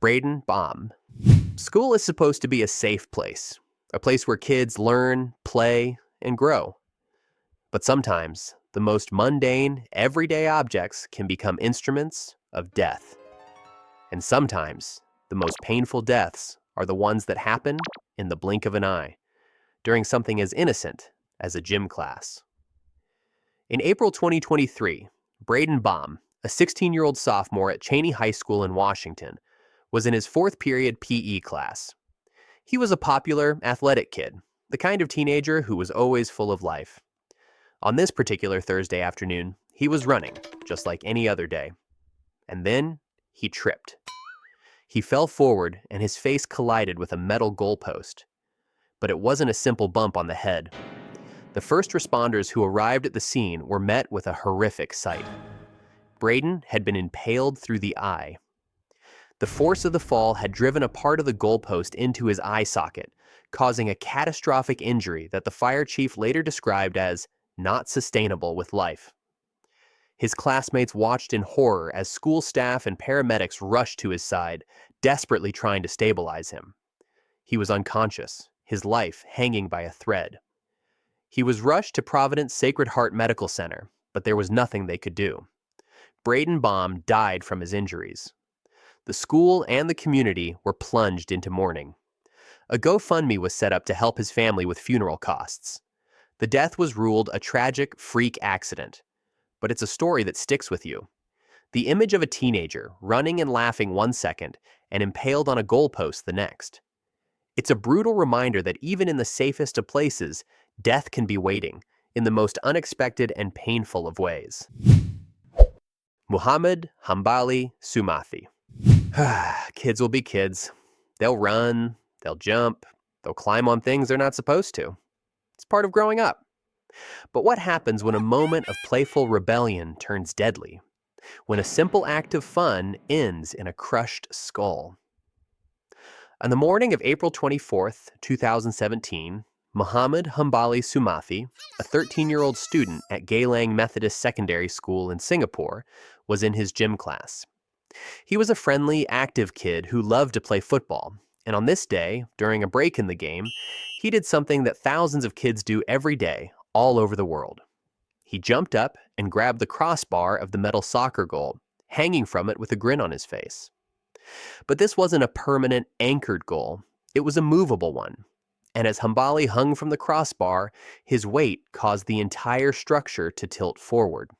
Brayden Bahme. School is supposed to be a safe place, a place where kids learn, play, and grow. But sometimes, the most mundane, everyday objects can become instruments of death. And sometimes, the most painful deaths are the ones that happen in the blink of an eye, during something as innocent as a gym class. In April 2023, Brayden Bahme, a 16-year-old sophomore at Cheney High School in Washington, was in his fourth period PE class. He was a popular, athletic kid, the kind of teenager who was always full of life. On this particular Thursday afternoon, he was running, just like any other day. And then he tripped. He fell forward and his face collided with a metal goalpost. But it wasn't a simple bump on the head. The first responders who arrived at the scene were met with a horrific sight. Brayden had been impaled through the eye. The force of the fall had driven a part of the goalpost into his eye socket, causing a catastrophic injury that the fire chief later described as not sustainable with life. His classmates watched in horror as school staff and paramedics rushed to his side, desperately trying to stabilize him. He was unconscious, his life hanging by a thread. He was rushed to Providence Sacred Heart Medical Center, but there was nothing they could do. Brayden Bahme died from his injuries. The school and the community were plunged into mourning. A GoFundMe was set up to help his family with funeral costs. The death was ruled a tragic freak accident, but it's a story that sticks with you. The image of a teenager running and laughing one second and impaled on a goalpost the next. It's a brutal reminder that even in the safest of places, death can be waiting in the most unexpected and painful of ways. Muhammad Hambali Sumathi. Kids will be kids. They'll run, they'll jump, they'll climb on things they're not supposed to. It's part of growing up. But what happens when a moment of playful rebellion turns deadly? When a simple act of fun ends in a crushed skull? On the morning of April 24th, 2017, Muhammad Hambali Sumathi, a 13-year-old student at Geylang Methodist Secondary School in Singapore, was in his gym class. He was a friendly, active kid who loved to play football, and on this day, during a break in the game, he did something that thousands of kids do every day, all over the world. He jumped up and grabbed the crossbar of the metal soccer goal, hanging from it with a grin on his face. But this wasn't a permanent, anchored goal. It was a movable one. And as Hambali hung from the crossbar, his weight caused the entire structure to tilt forward.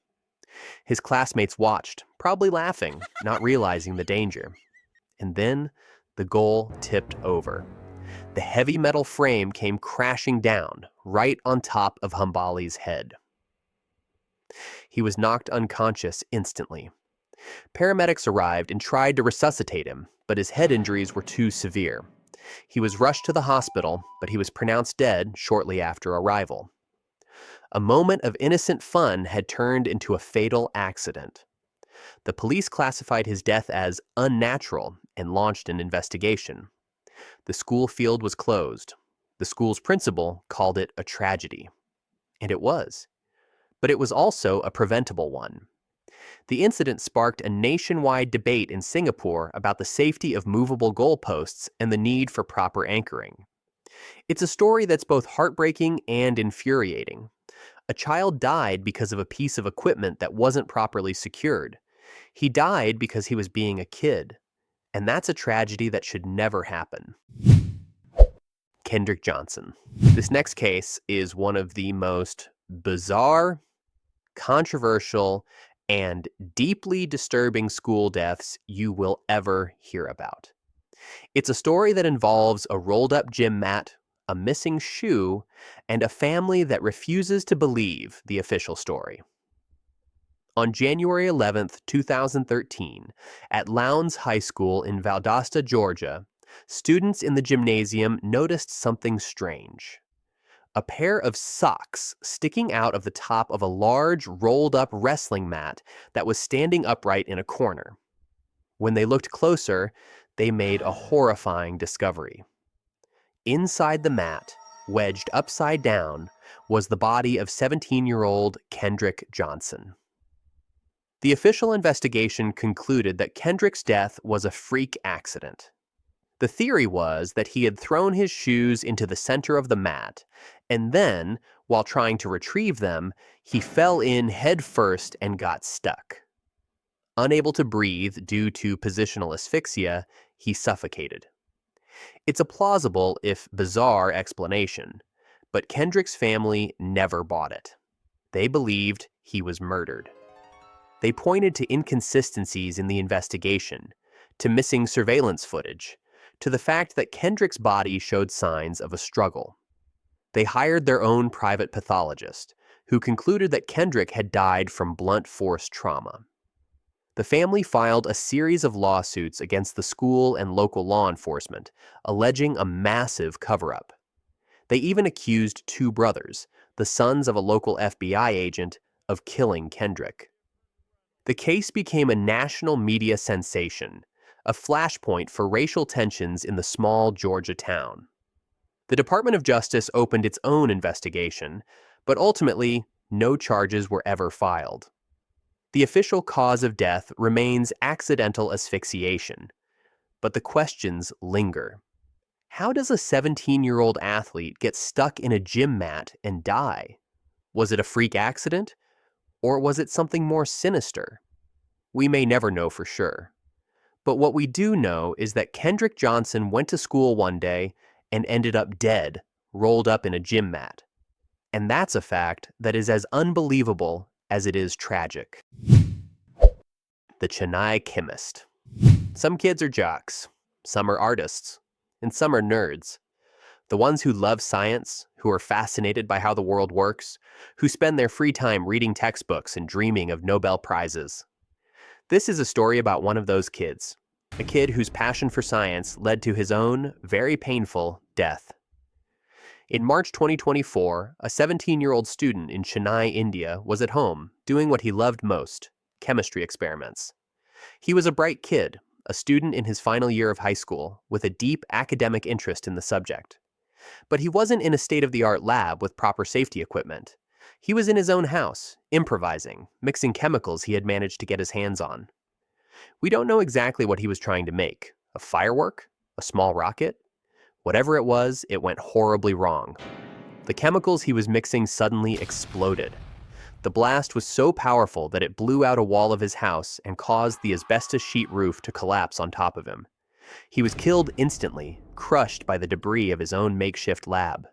His classmates watched, probably laughing, not realizing the danger. And then the goal tipped over. The heavy metal frame came crashing down, right on top of Hambali's head. He was knocked unconscious instantly. Paramedics arrived and tried to resuscitate him, but his head injuries were too severe. He was rushed to the hospital, but he was pronounced dead shortly after arrival. A moment of innocent fun had turned into a fatal accident. The police classified his death as unnatural and launched an investigation. The school field was closed. The school's principal called it a tragedy. And it was. But it was also a preventable one. The incident sparked a nationwide debate in Singapore about the safety of movable goalposts and the need for proper anchoring. It's a story that's both heartbreaking and infuriating. A child died because of a piece of equipment that wasn't properly secured. He died because he was being a kid. And that's a tragedy that should never happen. Kendrick Johnson. This next case is one of the most bizarre, controversial, and deeply disturbing school deaths you will ever hear about. It's a story that involves a rolled-up gym mat, a missing shoe, and a family that refuses to believe the official story. On January 11th, 2013, at Lowndes High School in Valdosta, Georgia, students in the gymnasium noticed something strange. A pair of socks sticking out of the top of a large, rolled-up wrestling mat that was standing upright in a corner. When they looked closer, they made a horrifying discovery. Inside the mat, wedged upside down, was the body of 17-year-old Kendrick Johnson. The official investigation concluded that Kendrick's death was a freak accident. The theory was that he had thrown his shoes into the center of the mat, and then, while trying to retrieve them, he fell in head first and got stuck. Unable to breathe due to positional asphyxia, he suffocated. It's a plausible, if bizarre, explanation, but Kendrick's family never bought it. They believed he was murdered. They pointed to inconsistencies in the investigation, to missing surveillance footage, to the fact that Kendrick's body showed signs of a struggle. They hired their own private pathologist, who concluded that Kendrick had died from blunt force trauma. The family filed a series of lawsuits against the school and local law enforcement, alleging a massive cover-up. They even accused two brothers, the sons of a local FBI agent, of killing Kendrick. The case became a national media sensation, a flashpoint for racial tensions in the small Georgia town. The Department of Justice opened its own investigation, but ultimately, no charges were ever filed. The official cause of death remains accidental asphyxiation, but the questions linger. How does a 17-year-old athlete get stuck in a gym mat and die? Was it a freak accident? Or was it something more sinister? We may never know for sure. But what we do know is that Kendrick Johnson went to school one day and ended up dead, rolled up in a gym mat. And that's a fact that is as unbelievable as it is tragic. The Chennai Chemist. Some kids are jocks, some are artists, and some are nerds. The ones who love science, who are fascinated by how the world works, who spend their free time reading textbooks and dreaming of Nobel Prizes. This is a story about one of those kids, a kid whose passion for science led to his own, very painful, death. In March 2024, a 17-year-old student in Chennai, India, was at home doing what he loved most, chemistry experiments. He was a bright kid, a student in his final year of high school, with a deep academic interest in the subject. But he wasn't in a state-of-the-art lab with proper safety equipment. He was in his own house, improvising, mixing chemicals he had managed to get his hands on. We don't know exactly what he was trying to make. A firework? A small rocket? Whatever it was, it went horribly wrong. The chemicals he was mixing suddenly exploded. The blast was so powerful that it blew out a wall of his house and caused the asbestos sheet roof to collapse on top of him. He was killed instantly, crushed by the debris of his own makeshift lab.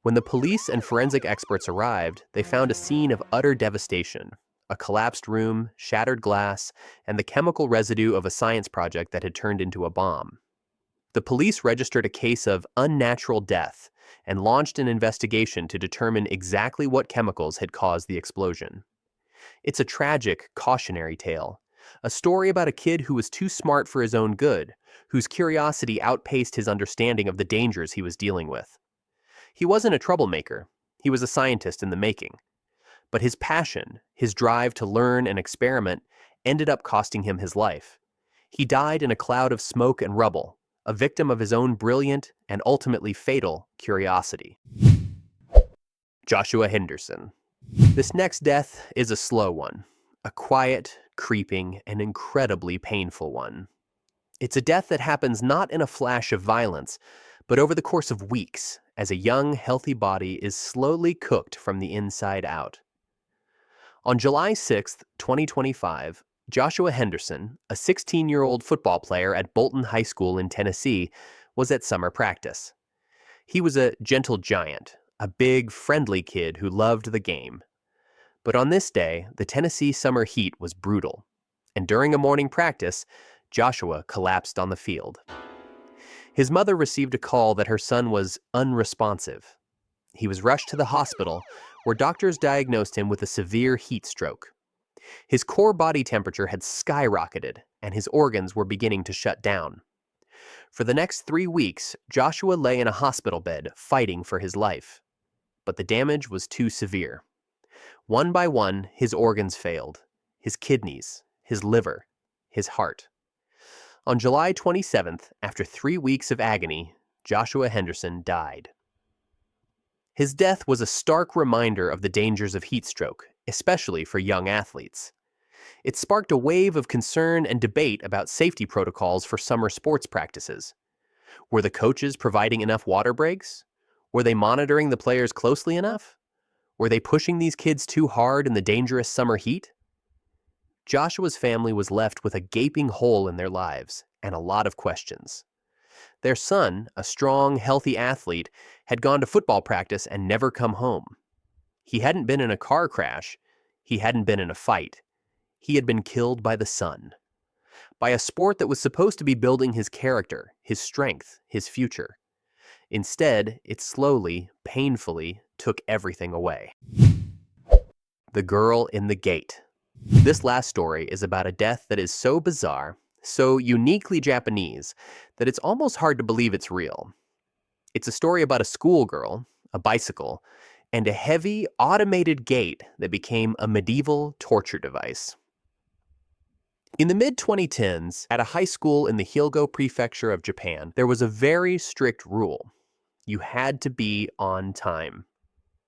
When the police and forensic experts arrived, they found a scene of utter devastation, a collapsed room, shattered glass, and the chemical residue of a science project that had turned into a bomb. The police registered a case of unnatural death and launched an investigation to determine exactly what chemicals had caused the explosion. It's a tragic, cautionary tale, a story about a kid who was too smart for his own good, whose curiosity outpaced his understanding of the dangers he was dealing with. He wasn't a troublemaker, he was a scientist in the making. But his passion, his drive to learn and experiment, ended up costing him his life. He died in a cloud of smoke and rubble, a victim of his own brilliant and ultimately fatal curiosity. Joshua Henderson. This next death is a slow one, a quiet, creeping, and incredibly painful one. It's a death that happens not in a flash of violence, but over the course of weeks, as a young, healthy body is slowly cooked from the inside out. On July 6, 2025, Joshua Henderson, a 16-year-old football player at Bolton High School in Tennessee, was at summer practice. He was a gentle giant, a big, friendly kid who loved the game. But on this day, the Tennessee summer heat was brutal, and during a morning practice, Joshua collapsed on the field. His mother received a call that her son was unresponsive. He was rushed to the hospital, where doctors diagnosed him with a severe heat stroke. His core body temperature had skyrocketed, and his organs were beginning to shut down. For the next 3 weeks, Joshua lay in a hospital bed, fighting for his life. But the damage was too severe. One by one, his organs failed. His kidneys, his liver, his heart. On July 27th, after 3 weeks of agony, Joshua Henderson died. His death was a stark reminder of the dangers of heat stroke, especially for young athletes. It sparked a wave of concern and debate about safety protocols for summer sports practices. Were the coaches providing enough water breaks? Were they monitoring the players closely enough? Were they pushing these kids too hard in the dangerous summer heat? Joshua's family was left with a gaping hole in their lives and a lot of questions. Their son, a strong, healthy athlete, had gone to football practice and never come home. He hadn't been in a car crash. He hadn't been in a fight. He had been killed by the sun. By a sport that was supposed to be building his character, his strength, his future. Instead, it slowly, painfully took everything away. The Girl in the Gate. This last story is about a death that is so bizarre, so uniquely Japanese, that it's almost hard to believe it's real. It's a story about a schoolgirl, a bicycle, and a heavy, automated gate that became a medieval torture device. In the mid-2010s, at a high school in the Hyogo Prefecture of Japan, there was a very strict rule. You had to be on time.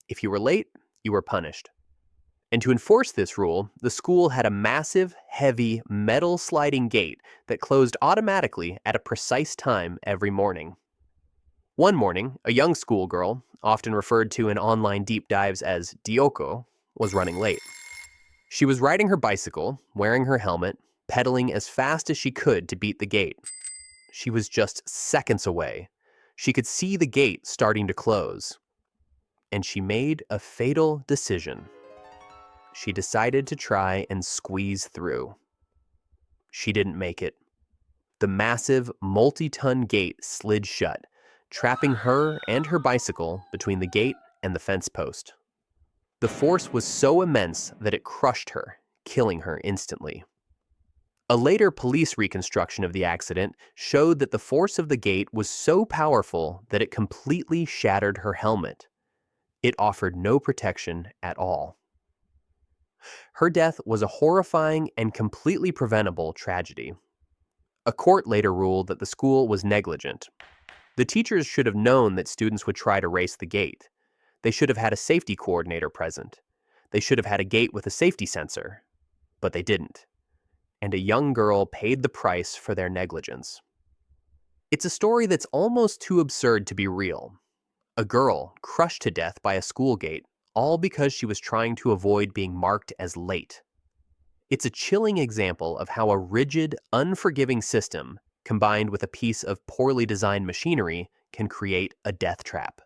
If you were late, you were punished. And to enforce this rule, the school had a massive, heavy, metal sliding gate that closed automatically at a precise time every morning. One morning, a young schoolgirl, often referred to in online deep dives as Dyoko, was running late. She was riding her bicycle, wearing her helmet, pedaling as fast as she could to beat the gate. She was just seconds away. She could see the gate starting to close. And she made a fatal decision. She decided to try and squeeze through. She didn't make it. The massive, multi-ton gate slid shut, trapping her and her bicycle between the gate and the fence post. The force was so immense that it crushed her, killing her instantly. A later police reconstruction of the accident showed that the force of the gate was so powerful that it completely shattered her helmet. It offered no protection at all. Her death was a horrifying and completely preventable tragedy. A court later ruled that the school was negligent. The teachers should have known that students would try to race the gate. They should have had a safety coordinator present. They should have had a gate with a safety sensor. But they didn't. And a young girl paid the price for their negligence. It's a story that's almost too absurd to be real. A girl crushed to death by a school gate, all because she was trying to avoid being marked as late. It's a chilling example of how a rigid, unforgiving system, combined with a piece of poorly designed machinery, can create a death trap.